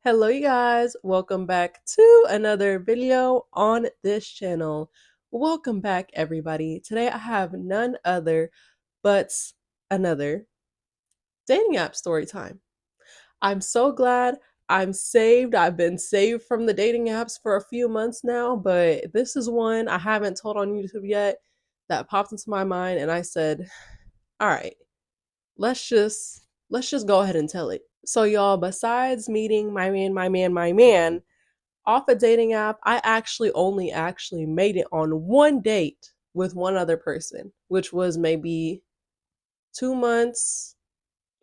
Hello, you guys. Welcome back to another video on this channel. Welcome back, everybody. Today I have none other but another dating app story time. I'm so glad I'm saved. I've been saved from the dating apps for a few months now, but this is one I haven't told on YouTube yet that popped into my mind, and I said, all right, let's just go ahead and tell it. So y'all, besides meeting my man off a dating app, I actually made it on one date with one other person, which was maybe 2 months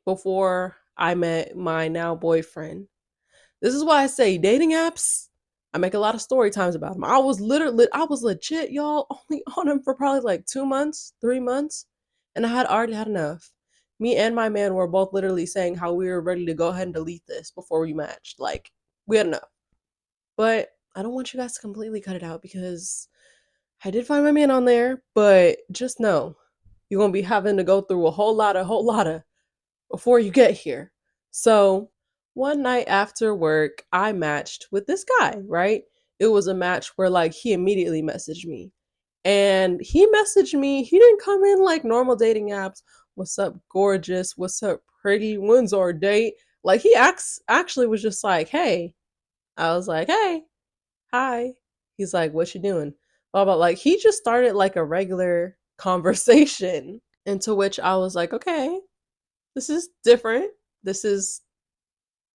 before I met my now boyfriend. This is why I say dating apps. I make a lot of story times about them. I was legit, y'all, only on them for probably like 2 months, 3 months, and I had already had enough. Me and my man were both literally saying how we were ready to go ahead and delete this before we matched. Like, we had enough. But I don't want you guys to completely cut it out because I did find my man on there, but just know you're gonna be having to go through a whole lot of before you get here. So one night after work, I matched with this guy, right? It was a match where like he immediately messaged me. And he messaged me, he didn't come in like normal dating apps. What's up, gorgeous? What's up, pretty? When's our date? Like actually was just like, hey. I was like, hey, hi. He's like, what you doing? Blah blah. Like he just started like a regular conversation, into which I was like, okay, this is different. This is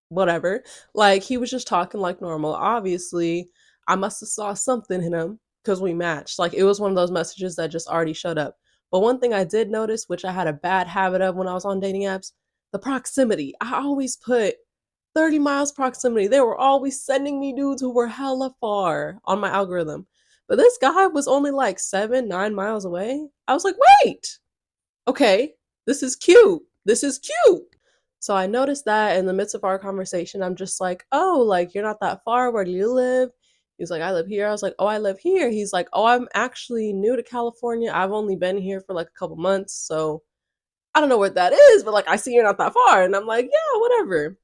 whatever. Like he was just talking like normal. Obviously, I must have saw something in him because we matched. Like it was one of those messages that just already showed up. But one thing I did notice, which I had a bad habit of when I was on dating apps, the proximity. I always put 30 miles proximity. They were always sending me dudes who were hella far on my algorithm. But this guy was only like 7, 9 miles away. I was like, wait, okay, this is cute. This is cute. So I noticed that in the midst of our conversation, I'm just like, oh, like you're not that far. Where do you live? He's like, I live here. I was like, oh, I live here. He's like, oh, I'm actually new to California. I've only been here for like a couple months. So I don't know what that is, but like I see you're not that far. And I'm like, yeah, whatever.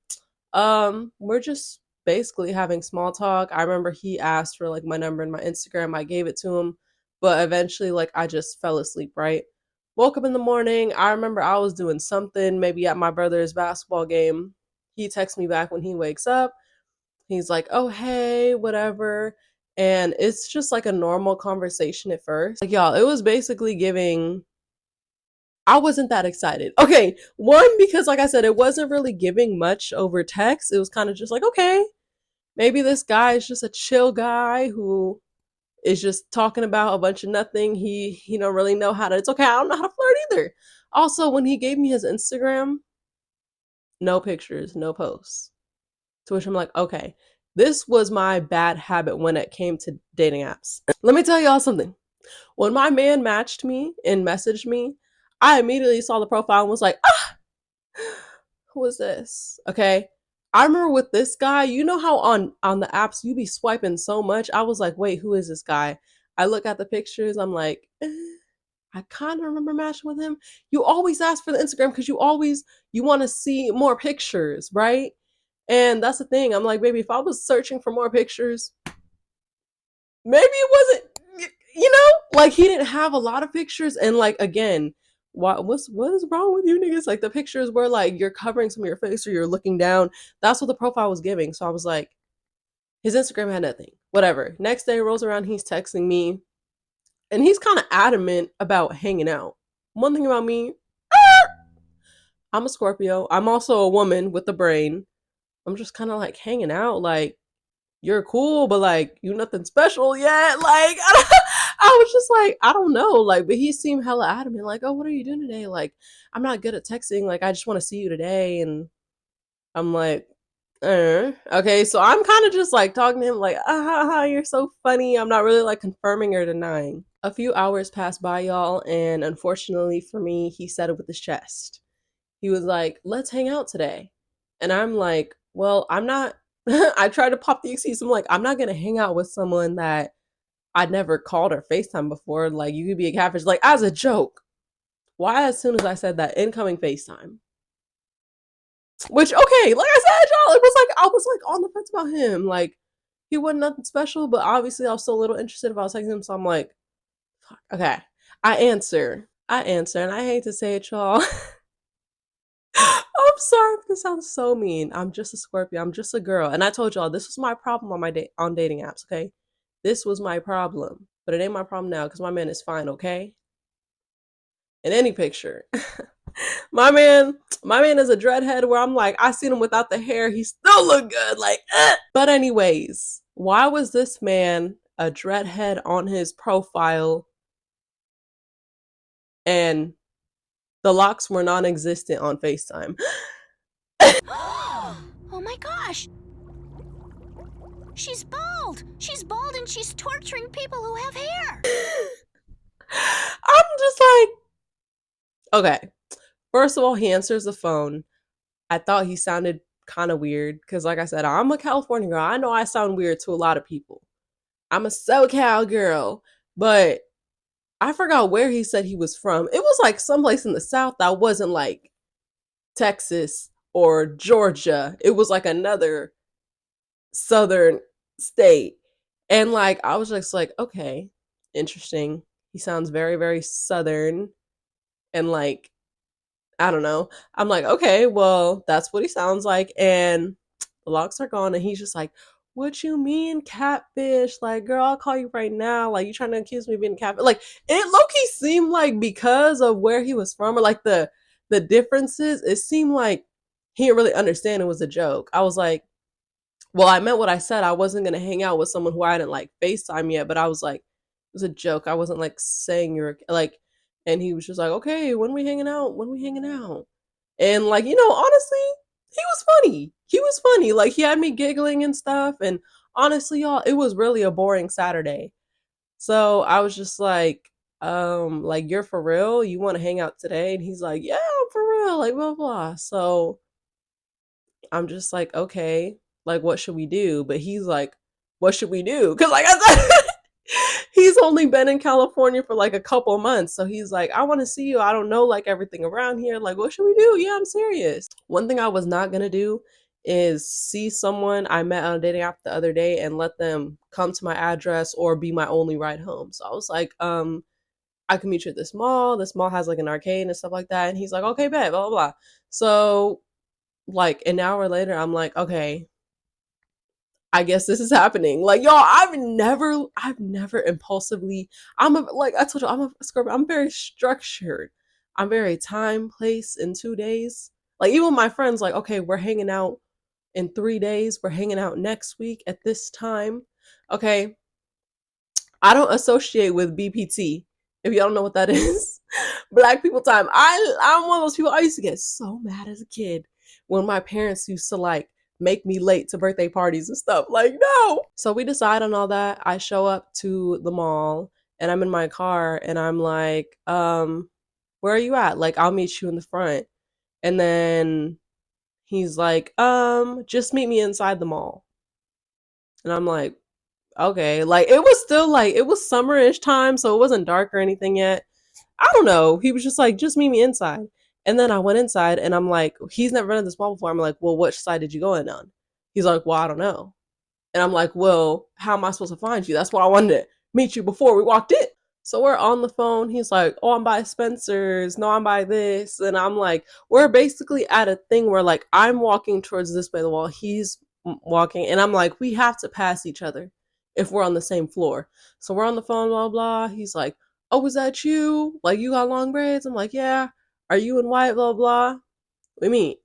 We're just basically having small talk. I remember he asked for like my number and my Instagram. I gave it to him, but eventually like I just fell asleep, right? Woke up in the morning. I remember I was doing something, maybe at my brother's basketball game. He texts me back when he wakes up. He's like, "Oh, hey, whatever." And it's just like a normal conversation at first. Like y'all, it was basically giving I wasn't that excited. Okay, one, because like I said, it wasn't really giving much over text. It was kind of just like, okay, maybe this guy is just a chill guy who is just talking about a bunch of nothing. He don't really know how to. It's okay. I don't know how to flirt either. Also, when he gave me his Instagram, no pictures, no posts. To which I'm like, okay, this was my bad habit when it came to dating apps. Let me tell y'all something. When my man matched me and messaged me, I immediately saw the profile and was like, who is this? Okay. I remember with this guy, you know how on the apps you be swiping so much. I was like, wait, who is this guy? I look at the pictures. I'm like, I kind of remember matching with him. You always ask for the Instagram because you want to see more pictures, right? And that's the thing. I'm like, baby, if I was searching for more pictures, maybe it wasn't, like he didn't have a lot of pictures. And like again, what is wrong with you niggas? Like the pictures where like you're covering some of your face or you're looking down. That's what the profile was giving. So I was like, his Instagram had nothing. Whatever. Next day rolls around, he's texting me, and he's kind of adamant about hanging out. One thing about me, I'm a Scorpio. I'm also a woman with a brain. I'm just kind of like hanging out, like you're cool, but like you nothing special yet. Like I was just like, I don't know. Like, but he seemed hella adamant, like, oh, what are you doing today? Like, I'm not good at texting. Like, I just want to see you today. And I'm like, okay. So I'm kind of just like talking to him, like, you're so funny. I'm not really like confirming or denying. A few hours passed by, y'all, and unfortunately for me, he said it with his chest. He was like, let's hang out today. And I'm like, well, I'm not I try to pop the excuse. I'm like, I'm not gonna hang out with someone that I'd never called or FaceTime before. Like, you could be a catfish. Like, as a joke. Why, as soon as I said that, incoming FaceTime? Which, okay, like I said, y'all, it was like I was like on the fence about him. Like he wasn't nothing special, but obviously I was still a little interested if I was texting him. So I'm like, fuck, okay. I answer, and I hate to say it, y'all. I'm sorry if this sounds so mean. I'm just a Scorpio. I'm just a girl. And I told y'all this was my problem on my on dating apps, okay? This was my problem. But it ain't my problem now because my man is fine, okay? In any picture. my man is a dreadhead where I'm like, I seen him without the hair. He still look good. Like, eh. But anyways, why was this man a dreadhead on his profile and the locks were non-existent on FaceTime? Oh my gosh! She's bald! She's bald and she's torturing people who have hair! I'm just like, okay. First of all, he answers the phone. I thought he sounded kind of weird because, like I said, I'm a California girl. I know I sound weird to a lot of people. I'm a SoCal girl, but I forgot where he said he was from. It was like someplace in the South that wasn't like Texas or Georgia. It was like another Southern state. And like, I was just like, okay, interesting. He sounds very, very Southern and like, I don't know. I'm like, okay, well, that's what he sounds like. And the locks are gone. And he's just like, what you mean catfish? Like, girl, I'll call you right now. Like, you trying to accuse me of being catfish? Like, it low-key seemed like because of where he was from or like the differences, it seemed like he didn't really understand it was a joke. I was like, well, I meant what I said. I wasn't gonna hang out with someone who I hadn't like FaceTime yet, but I was like, it was a joke. I wasn't like saying you're like, and he was just like, okay, when we hanging out? When we hanging out? And like, honestly, he was funny. He was funny. Like he had me giggling and stuff. And honestly, y'all, it was really a boring Saturday. So I was just like you're for real? You want to hang out today? And he's like, yeah, I'm for real. Like blah blah. So I'm just like, okay, like what should we do? But he's like, what should we do? Because like I said, he's only been in California for like a couple months. So he's like, I want to see you. I don't know like everything around here. Like, what should we do? Yeah, I'm serious. One thing I was not gonna do is see someone I met on a dating app the other day and let them come to my address or be my only ride home. So I was like, I can meet you at this mall. This mall has like an arcade and stuff like that. And he's like, okay, bet, blah, blah, blah. So like an hour later, I'm like, okay, I guess this is happening. Like, y'all, I've never impulsively, like I told you, I'm a Scorpio. I'm very structured. I'm very time, place, in 2 days. Like, even my friends, like, okay, we're hanging out in 3 days. We're hanging out next week at this time. Okay. I don't associate with BPT. If y'all don't know what that is, Black people time. I'm one of those people. I used to get so mad as a kid when my parents used to like make me late to birthday parties and stuff. Like, no. So we decide on all that. I show up to the mall and I'm in my car and I'm like, where are you at? Like, I'll meet you in the front. And then he's like, just meet me inside the mall. And I'm like, okay. Like, it was still like, it was summerish time, so it wasn't dark or anything yet. I don't know. He was just like, just meet me inside. And then I went inside and I'm like, he's never been in this mall before. I'm like, well, which side did you go in on? He's like, well, I don't know. And I'm like, well, how am I supposed to find you? That's why I wanted to meet you before we walked in. So we're on the phone. He's like, oh, I'm by Spencer's. No, I'm by this. And I'm like, we're basically at a thing where like I'm walking towards this way of the wall. He's walking. And I'm like, we have to pass each other if we're on the same floor. So we're on the phone, blah, blah. He's like, oh, is that you? Like, you got long braids? I'm like, yeah. Are you in white? Blah, blah. We meet.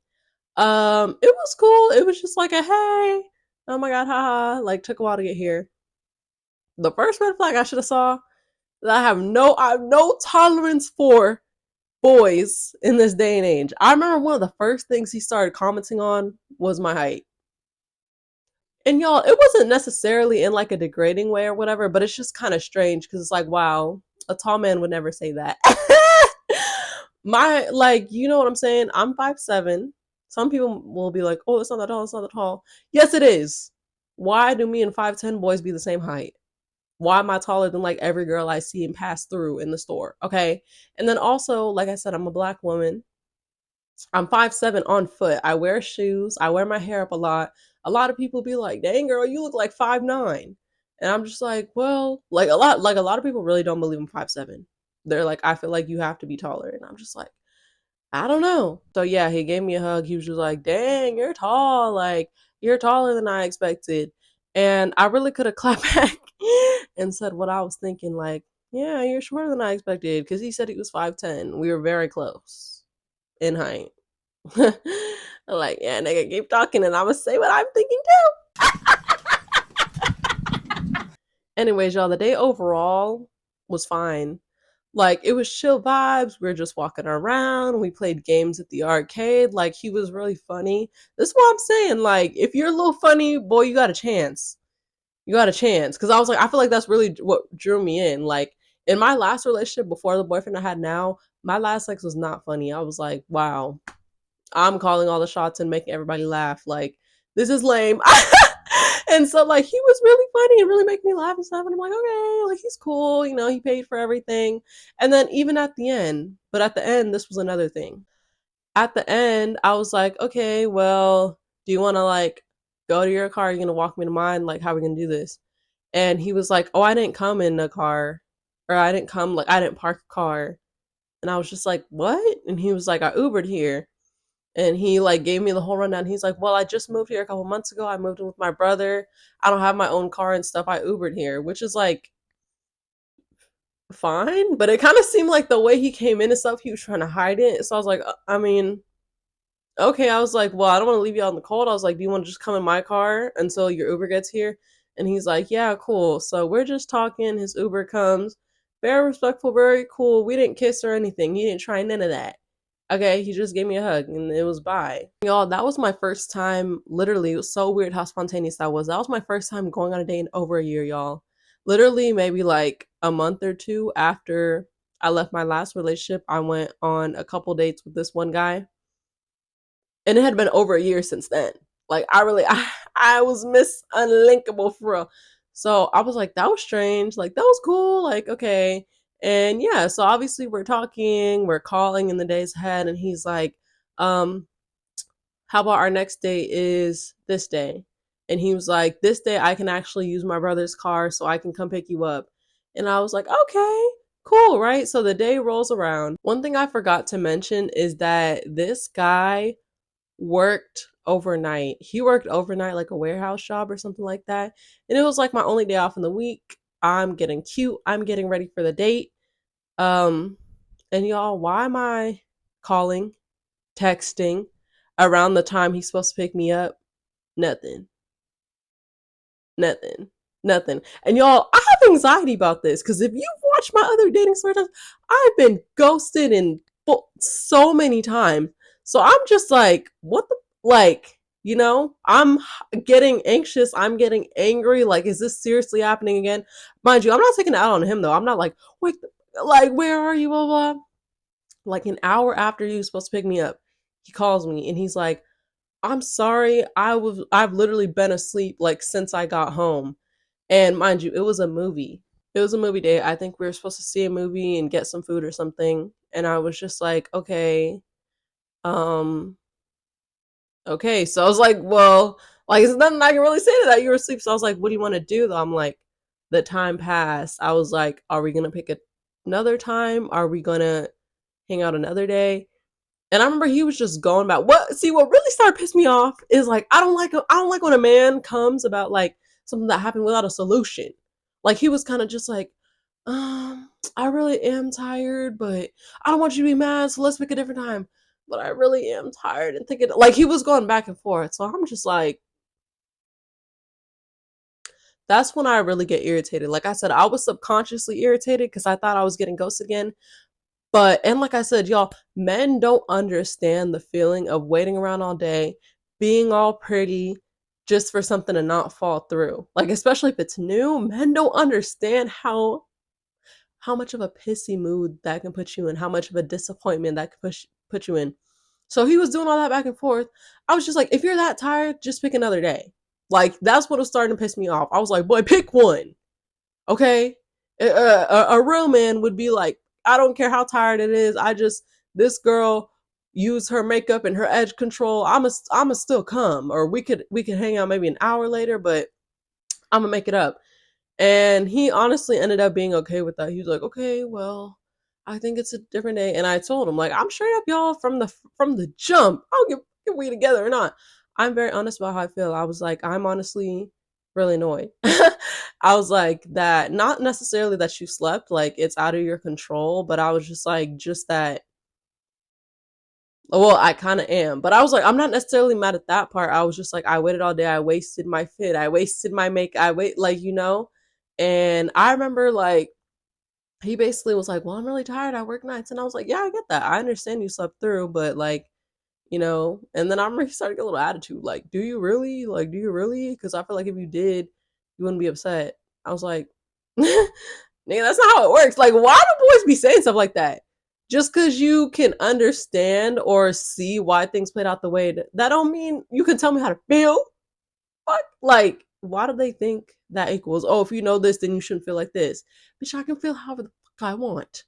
It was cool. It was just like a hey. Oh my god, haha. Like, took a while to get here. The first red flag I should have saw that I have no tolerance for boys in this day and age. I remember one of the first things he started commenting on was my height. And y'all, it wasn't necessarily in like a degrading way or whatever, but it's just kind of strange because it's like, wow, a tall man would never say that. My, like, you know what I'm saying? I'm 5'7". Some people will be like, oh, it's not that tall, it's not that tall. Yes, it is. Why do me and 5'10" boys be the same height? Why am I taller than like every girl I see and pass through in the store? Okay. And then also, like I said, I'm a black woman. I'm 5'7" on foot. I wear shoes. I wear my hair up a lot. A lot of people be like, "Dang girl, you look like 5'9". And I'm just like, well, like a lot of people really don't believe I'm 5'7". They're like, I feel like you have to be taller. And I'm just like, I don't know. So yeah, he gave me a hug. He was just like, "Dang, you're tall. Like, you're taller than I expected." And I really could have clapped back and said what I was thinking, like, "Yeah, you're shorter than I expected," because he said he was 5'10". We were very close in height. I'm like, yeah, nigga, keep talking and I'ma say what I'm thinking too. Anyways, y'all, the day overall was fine. Like, it was chill vibes. We were just walking around. We played games at the arcade. Like, he was really funny. This is what I'm saying. Like, if you're a little funny, boy, you got a chance. You got a chance. Because I was like, I feel like that's really what drew me in. Like, in my last relationship before the boyfriend I had now, my last ex was not funny. I was like, wow, I'm calling all the shots and making everybody laugh. Like, this is lame. And so, like, he was really funny and really making me laugh and stuff. And I'm like, okay, like, he's cool. You know, he paid for everything. And then, even at the end, but at the end, this was another thing. At the end, I was like, okay, well, do you want to, like, go to your car? Are you going to walk me to mine? Like, how are we going to do this? And he was like, oh, I didn't come in a car. Or I didn't come, like, I didn't park a car. And I was just like, what? And he was like, I Ubered here. And he like gave me the whole rundown. He's like, well, I just moved here a couple months ago. I moved in with my brother. I don't have my own car and stuff. I Ubered here, which is like fine. But it kind of seemed like the way he came in and stuff, he was trying to hide it. So I was like, I mean, okay. I was like, well, I don't want to leave you out in the cold. I was like, do you want to just come in my car until your Uber gets here? And he's like, yeah, cool. So we're just talking. His Uber comes. Very respectful, very cool. We didn't kiss or anything. He didn't try none of that. Okay, he just gave me a hug and it was bye. Y'all, that was my first time. Literally, it was so weird how spontaneous that was. That was my first time going on a date in over a year, y'all. Literally, maybe like a month or two after I left my last relationship, I went on a couple dates with this one guy. And it had been over a year since then. Like, I was miss unlinkable for real. So I was like, that was strange. Like, that was cool. Like, okay. And yeah, so obviously we're talking, we're calling in the days ahead, and he's like, um, how about our next day is this day? And he was like, this day I can actually use my brother's car so I can come pick you up. And I was like, okay, cool, right? So the day rolls around. One thing I forgot to mention is that this guy worked overnight. He worked overnight, like a warehouse job or something like that. And it was like my only day off in the week. I'm getting cute. I'm getting ready for the date. Um, and y'all, why am I calling, texting around the time he's supposed to pick me up? Nothing. Nothing. Nothing. And y'all, I have anxiety about this because if you watch my other dating stories, I've been ghosted and so many times. So I'm just like, what the like, I'm getting anxious. I'm getting angry. Like, is this seriously happening again? Mind you, I'm not taking it out on him though. I'm not like, wait, like, where are you? Blah blah. Like an hour after he was supposed to pick me up, he calls me and he's like, I'm sorry. I've literally been asleep like since I got home. And mind you, it was a movie. It was a movie day. I think we were supposed to see a movie and get some food or something. And I was just like, um, okay. So I was like, well, like, there's nothing I can really say to that. You were asleep. So I was like, what do you want to do though? I'm like, the time passed. I was like, are we gonna pick another time? Are we gonna hang out another day? And I remember he was just going about what really started pissing me off is like I don't like when a man comes about like something that happened without a solution. Like he was kind of just like, I really am tired, but I don't want you to be mad, so let's pick a different time. But I really am tired and thinking like he was going back and forth. So I'm just like, that's when I really get irritated. Like I said, I was subconsciously irritated because I thought I was getting ghosted again. And like I said, y'all, men don't understand the feeling of waiting around all day, being all pretty, just for something to not fall through. Like, especially if it's new, men don't understand how much of a pissy mood that can put you in, how much of a disappointment that can put you in. So he was doing all that back and forth. I was just like, if you're that tired, just pick another day. Like, that's what was starting to piss me off. I was like, boy, pick one. Okay? A real man would be like, I don't care how tired it is. This girl use her makeup and her edge control, I'ma still come, or we could hang out maybe an hour later, but I'm gonna make it up. And he honestly ended up being okay with that. He was like, okay, well, I think it's a different day. And I told him, like, I'm straight up, y'all, from the jump. I don't give if we together or not. I'm very honest about how I feel. I was like, I'm honestly really annoyed. I was like, that not necessarily that you slept, like it's out of your control, but I was just like, just that. Well, I kind of am, but I was like, I'm not necessarily mad at that part. I was just like, I waited all day. I wasted my fit. I wasted my make. I wait, like, And I remember, like, he basically was like, well, I'm really tired. I work nights. And I was like, yeah, I get that. I understand you slept through, but like, and then I remember he started to get a little attitude. Like, do you really? Like, do you really? Because I feel like if you did, you wouldn't be upset. I was like, nigga, that's not how it works. Like, why do boys be saying stuff like that? Just because you can understand or see why things played out the way that don't mean you can tell me how to feel. Fuck, like, why do they think that equals? Oh, if you know this, then you shouldn't feel like this. Bitch, I can feel however the fuck I want.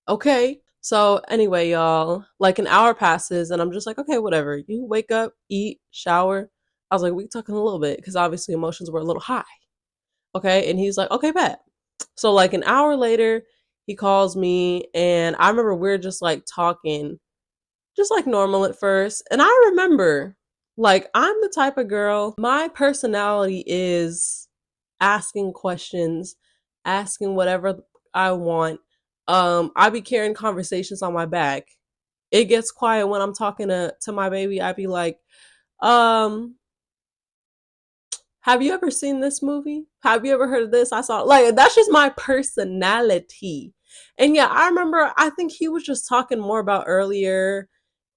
Okay. So anyway, y'all, like an hour passes, and I'm just like, okay, whatever. You wake up, eat, shower. I was like, we talking a little bit because obviously emotions were a little high. Okay, and he's like, okay, bet. So like an hour later, he calls me, and I remember we're just like talking, just like normal at first. And I remember, like, I'm the type of girl, my personality is asking questions, asking whatever I want. I be carrying conversations on my back. It gets quiet when I'm talking to my baby. I be like, um, have you ever seen this movie? Have you ever heard of this? I saw, like, that's just my personality. And yeah, I remember, I think he was just talking more about earlier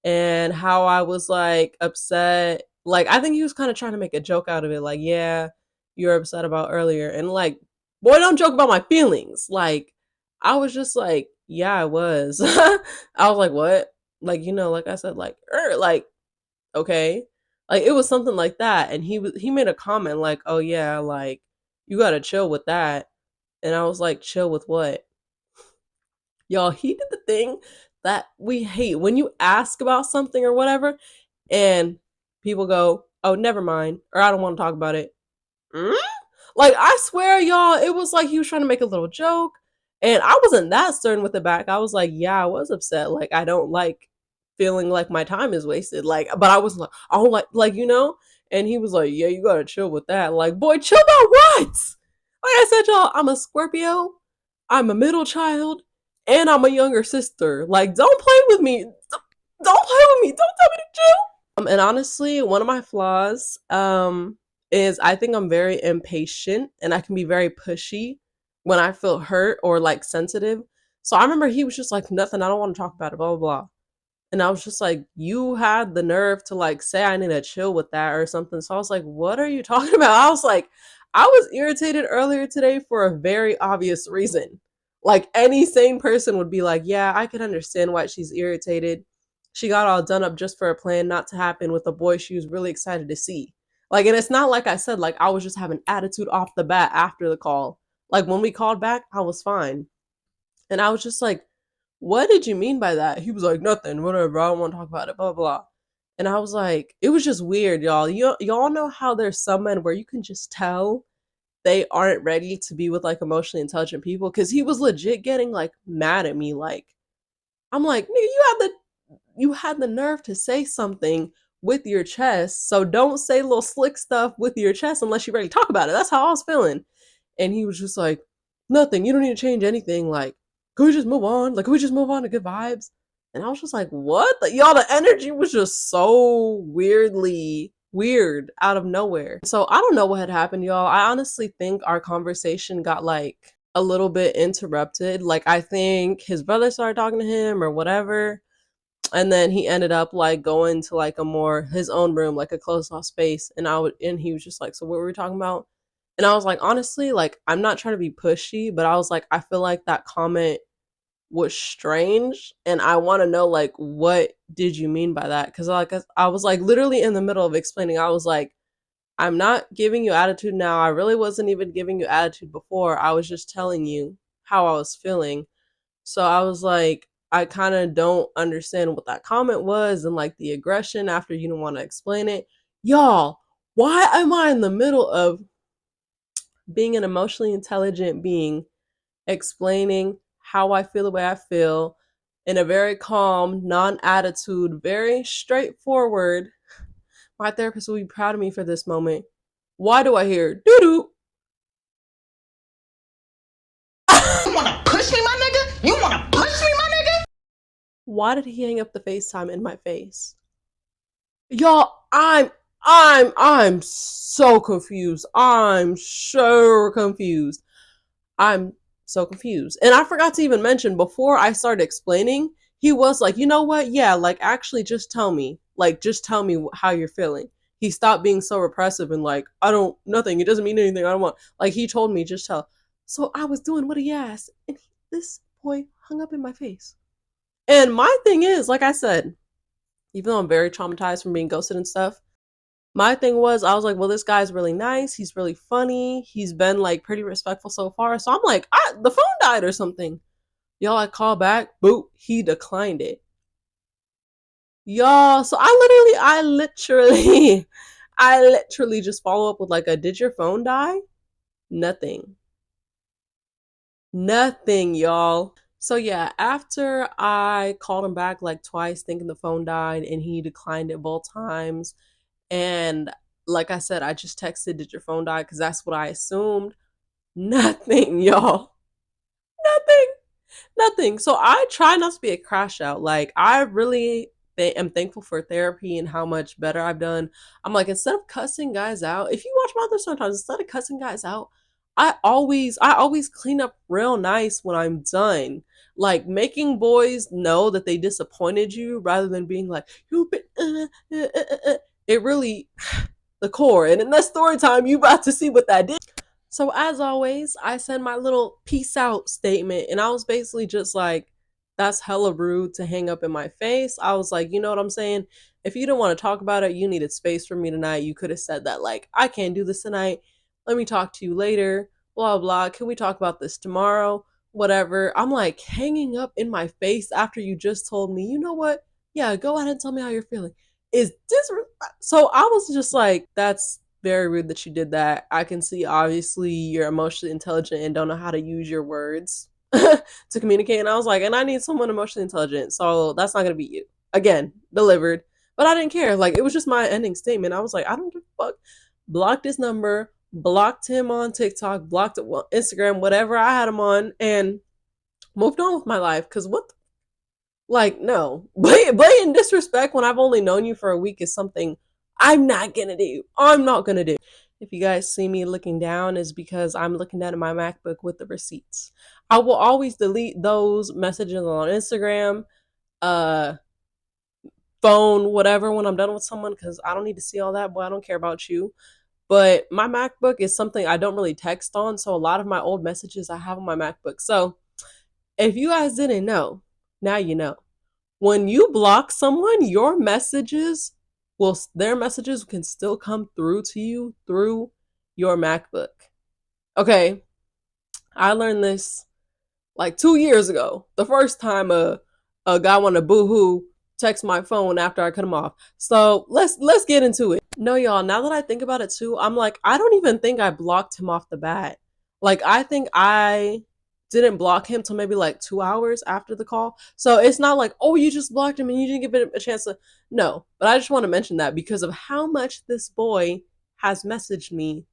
and how I was like upset. Like, I think he was kind of trying to make a joke out of it. Like, yeah, you're upset about earlier. And like, boy, don't joke about my feelings. Like, I was just like, yeah, I was. I was like, what? Like, like I said, like, like, okay. Like it was something like that. And he made a comment like, oh yeah, like you gotta chill with that. And I was like, chill with what? Y'all, he did the thing that we hate when you ask about something or whatever, and people go, oh, never mind, or I don't want to talk about it. Mm? Like, I swear, y'all, it was like he was trying to make a little joke. And I wasn't that stern with it back. I was like, yeah, I was upset. Like, I don't like feeling like my time is wasted. Like, but I was like, I don't like. And he was like, yeah, you gotta chill with that. Like, boy, chill about what? Like I said, y'all, I'm a Scorpio, I'm a middle child, and I'm a younger sister. Like, don't play with me. Don't play with me. Don't tell me to chill. And honestly, one of my flaws is I think I'm very impatient and I can be very pushy when I feel hurt or like sensitive. So I remember he was just like, nothing, I don't want to talk about it, blah, blah, blah. And I was just like, you had the nerve to like say I need to chill with that or something. So I was like, what are you talking about? I was like, I was irritated earlier today for a very obvious reason. Like any sane person would be like, yeah, I can understand why she's irritated. She got all done up just for a plan not to happen with a boy she was really excited to see. Like, and it's not like I said, like, I was just having attitude off the bat after the call. Like, when we called back, I was fine. And I was just like, what did you mean by that? He was like, nothing, whatever. I don't want to talk about it, blah, blah. And I was like, it was just weird, y'all. Y'all know how there's some men where you can just tell they aren't ready to be with like emotionally intelligent people? Because he was legit getting like mad at me. Like, I'm like, nigga, you had the nerve to say something with your chest. So don't say little slick stuff with your chest unless you're ready to talk about it. That's how I was feeling. And he was just like, nothing. You don't need to change anything. Like, can we just move on? Like, can we just move on to good vibes? And I was just like, what? Like, y'all, the energy was just so weirdly weird out of nowhere. So I don't know what had happened, y'all. I honestly think our conversation got like a little bit interrupted. Like, I think his brother started talking to him or whatever, and then he ended up like going to like a more his own room, like a closed off space. And he was just like, so what were we talking about? And I was like, honestly, like, I'm not trying to be pushy, but I was like, I feel like that comment was strange, and I want to know like, what did you mean by that? Because like I was like literally in the middle of explaining. I was like, I'm not giving you attitude now. I really wasn't even giving you attitude before. I was just telling you how I was feeling. So I was like, I kind of don't understand what that comment was and like the aggression after you don't want to explain it. Y'all, why am I in the middle of being an emotionally intelligent being, explaining how I feel the way I feel in a very calm, non attitude, very straightforward? My therapist will be proud of me for this moment. Why do I hear doo doo? You wanna push me, my nigga? You wanna push me, my nigga? Why did he hang up the FaceTime in my face? Y'all, I'm so confused. I'm so confused. I'm so confused. And I forgot to even mention before I started explaining, he was like, you know what? Yeah, like actually just tell me. Like just tell me how you're feeling. He stopped being so repressive and like, I don't, nothing. It doesn't mean anything. I don't want. Like he told me, just tell. So I was doing what he asked. And this boy hung up in my face. And my thing is, like I said, even though I'm very traumatized from being ghosted and stuff, my thing was, I was like, well, this guy's really nice. He's really funny. He's been like pretty respectful so far. So I'm like, the phone died or something. Y'all, I call back. Boop. He declined it. Y'all, so I literally just follow up with like a, did your phone die? Nothing. Nothing, y'all. So yeah, after I called him back like twice thinking the phone died and he declined it both times, and like I said, I just texted, did your phone die? Because that's what I assumed. Nothing, y'all. Nothing. Nothing. So I try not to be a crash out. Like I really am thankful for therapy and how much better I've done. I'm like, instead of cussing guys out, if you watch my other sometimes, instead of cussing guys out, I always clean up real nice when I'm done. Like making boys know that they disappointed you rather than being like, you've been it really the core. And in that story time, you about to see what that did. So as always, I send my little peace out statement, and I was basically just like, that's hella rude to hang up in my face. I was like, you know what I'm saying? If you don't want to talk about it, you needed space from me tonight. You could have said that, like, I can't do this tonight. Let me talk to you later. Blah, blah. Can we talk about this tomorrow? Whatever. I'm like hanging up in my face after you just told me, you know what? Yeah, go ahead and tell me how you're feeling. Is this so? I was just like, that's very rude that you did that. I can see obviously you're emotionally intelligent and don't know how to use your words to communicate. And I was like, and I need someone emotionally intelligent. So that's not going to be you. Again, delivered. But I didn't care. Like, it was just my ending statement. I was like, I don't give a fuck. Blocked his number, blocked him on TikTok, blocked Instagram, whatever I had him on, and moved on with my life. Because what like, no. Blatant disrespect when I've only known you for a week is something I'm not gonna do. I'm not gonna do. If you guys see me looking down, is because I'm looking down at my MacBook with the receipts. I will always delete those messages on Instagram, uh, phone, whatever, when I'm done with someone, because I don't need to see all that. Boy, I don't care about you. But my MacBook is something I don't really text on, so a lot of my old messages I have on my MacBook. So if you guys didn't know, now you know. When you block someone, their messages can still come through to you through your MacBook. Okay, I learned this like 2 years ago. The first time a guy wanted to boohoo text my phone after I cut him off. So let's get into it. No, y'all. Now that I think about it too, I'm like, I don't even think I blocked him off the bat. Like I think I didn't block him till maybe like 2 hours after the call. So it's not like, oh, you just blocked him and you didn't give it a chance to. No, but I just want to mention that because of how much this boy has messaged me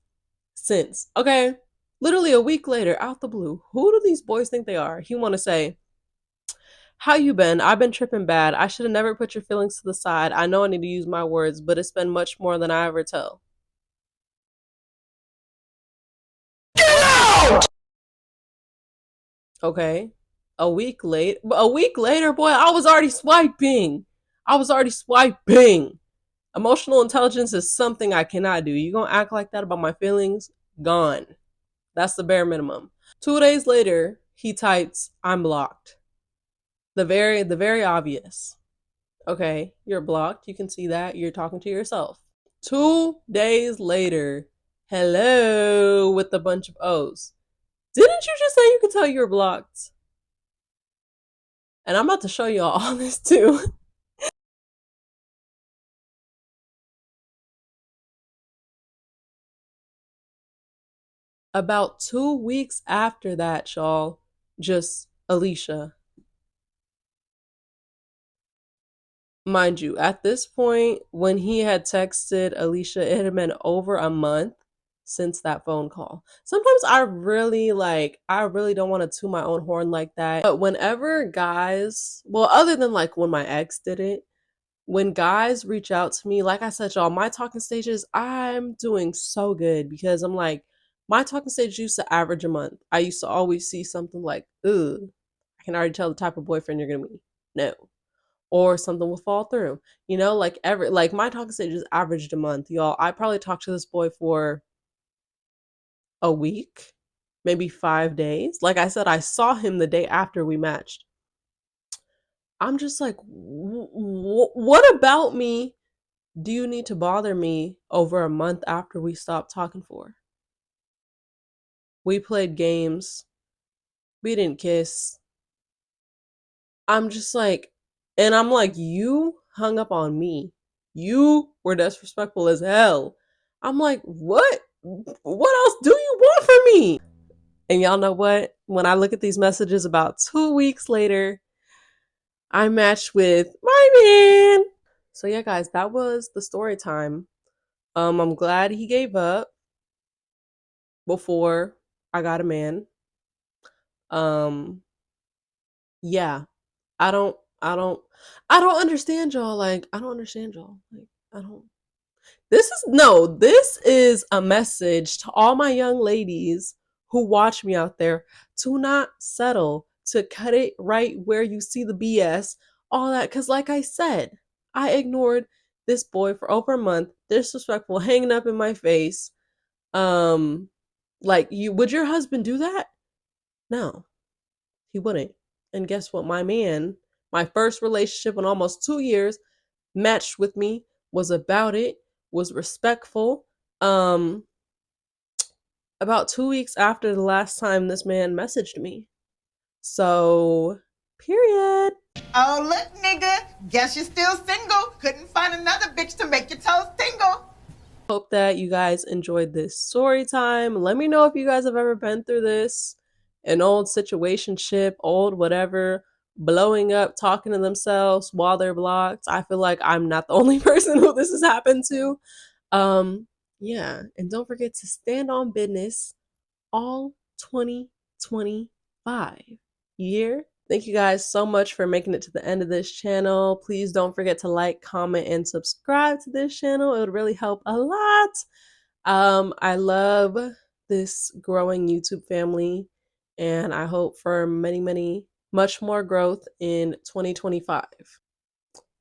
since. Okay, literally a week later, out the blue, who do these boys think they are? He want to say, how you been? I've been tripping bad. I should have never put your feelings to the side. I know I need to use my words, but it's been much more than I ever tell. Get out! Okay. A week later, boy, I was already swiping. I was already swiping. Emotional intelligence is something I cannot do. You gonna act like that about my feelings? Gone. That's the bare minimum. 2 days later, he types, I'm blocked. The very obvious. Okay, you're blocked. You can see that. You're talking to yourself. 2 days later, hello with a bunch of O's. Didn't you just say you could tell you were blocked? And I'm about to show y'all all this too. About 2 weeks after that, y'all, just Alicia. Mind you, at this point, when he had texted Alicia, it had been over a month since that phone call. Sometimes I really don't want to toot my own horn like that. But whenever guys, well, other than like when my ex did it, when guys reach out to me, like I said, y'all, my talking stages, I'm doing so good because I'm like, my talking stage used to average a month. I used to always see something like, ooh, I can already tell the type of boyfriend you're gonna be. No. Or something will fall through. You know, like my talking stages averaged a month, y'all. I probably talked to this boy for a week, maybe 5 days. Like I said, I saw him the day after we matched. I'm just like, what about me do you need to bother me over a month after we stopped talking for? We played games. We didn't kiss. I'm just like, and I'm like, you hung up on me. You were disrespectful as hell. I'm like, what? What else do you want from me? And y'all know what? When I look at these messages about 2 weeks later, I matched with my man. So yeah, guys, that was the story time. I'm glad he gave up before I got a man. Um, yeah, I don't, I don't, I don't understand y'all. Like, I don't understand y'all. Like, I don't. This is a message to all my young ladies who watch me out there to not settle, to cut it right where you see the BS, all that. Cause like I said, I ignored this boy for over a month, disrespectful, hanging up in my face. Um, like you would your husband do that? No, he wouldn't. And guess what? My man, my first relationship in almost 2 years, matched with me, was about it, was respectful. Um, about 2 weeks after the last time this man messaged me. So, period. Oh, look, nigga. Guess you're still single. Couldn't find another bitch to make your toes tingle. Hope that you guys enjoyed this story time. Let me know if you guys have ever been through this. An old situationship, old whatever, blowing up, talking to themselves while they're blocked. I feel like I'm not the only person who this has happened to. Um, yeah, and don't forget to stand on business all 2025 year. Thank you guys so much for making it to the end of this channel. Please don't forget to like, comment, and subscribe to this channel. It would really help a lot. I love this growing YouTube family, and I hope for much more growth in 2025.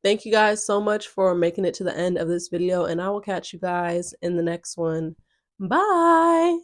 Thank you guys so much for making it to the end of this video, and I will catch you guys in the next one. Bye!